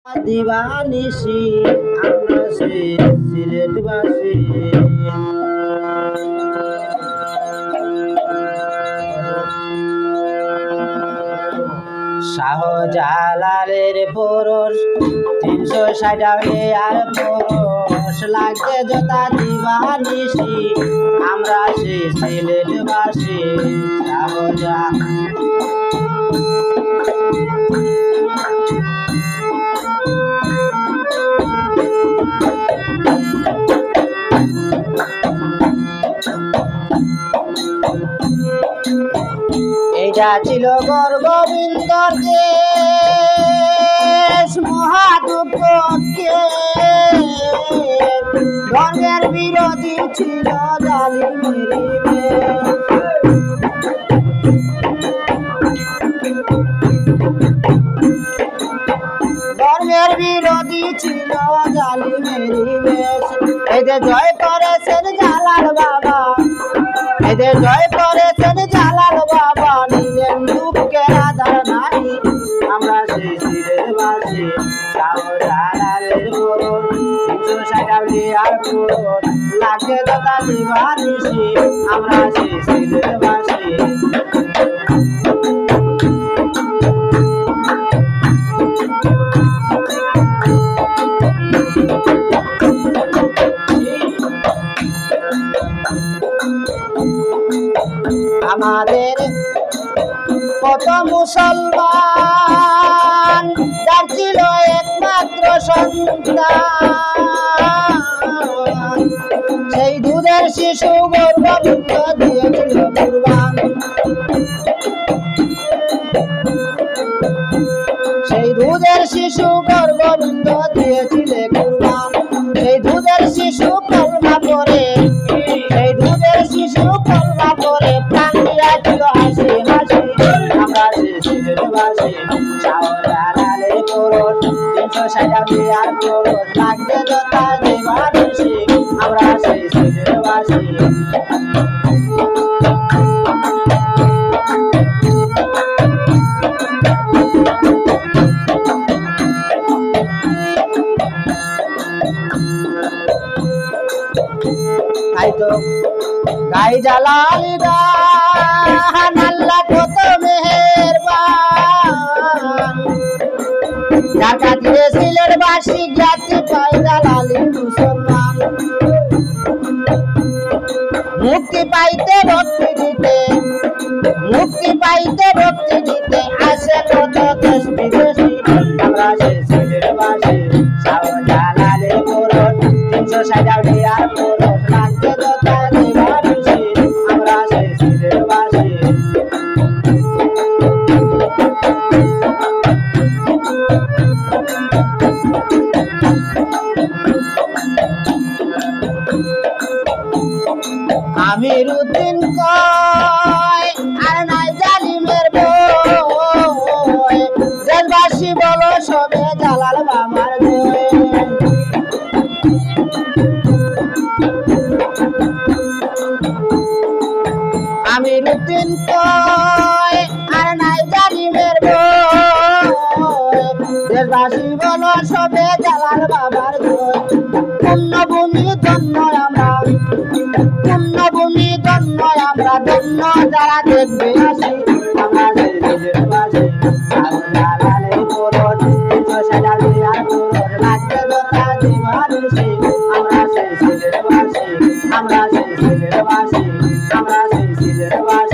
দিবানিশি আমরা সেই সিলেটবাসী শাহজালালের পরশ 360 আর পরশ লাগছে জোতা দিবানিশি আমরা সেই সিলেটবাসী শাহজালাল এটা ছিল গোবিন্দর দেশ মহাদুঃখকে ধর্মের বিরোধী ছিল ধর্মের বিরোধী ছিল জালিমের বেশ এদের জয় করেছেন জালাল বাবা এদের জয় করেছেন জালাল বাবা নিলেন দুঃখের আধার নাই আমরা সেই সিলেটবাসী শাহজালালের পরশ 360 আর পরশ লাগছে জোতা দিবানিশি আমরা সেই সিলেটবাসী আমাদের কত মুসলমান যার ছিল একমাত্র সন্তান সেই দুধের শিশু গর্ভবুদ্ধ দিয়েছিল কুরবান সেই দুধের শিশু গর্ভবুদ্ধ দিয়েছিল কুরবান সেই দুধের শিশু কলমা পড়ে সেই দুধের শিশু কলমা পড়ে প্রাণ দিয়েছিল হাসি হাসি আমরা সেই সিলেটবাসী শাহজালালের পরশ 360 আর পরশ লাগছে জোতা দিবানিশি আমরা সেই সিলেটবাসী তাই তো গাই জালাল গান আল্লাহ কত মেহেরবান যার কাছে সিলেটবাসী জ্ঞাতি পাই জালালি মুসলমান মুক্তি পাইতে ভক্তি দিতে আসে কত দেশ বিদেশি আমরা সেই সিলেটবাসী শাহজালালের পরশ 360 আর পরশ লাগছে জোতা দিবানিশি আমরা সেই সিলেটবাসী আমিরউদ্দিন কয় আর নাই জালিমের বই দেশবাসী বলো সবে জালাল বাবার জয় আমিরউদ্দিন কয় আর নাই জালিমের বই দেশবাসী বলো সবে জালাল বাবার জয় পুণ্যভূমি ধন্য আমরা পুণ্যভূমি ধন্য আমরা ধন্য যারা দেখবে আসি আমরা সেই সিলেটবাসী শাহজালালের পরশ 360 আর পরশ লাগছে জোতা দিবানিশি আমরা সেই সিলেটবাসী আমরা সেই সিলেটবাসী আমরা সেই সিলেটবাসী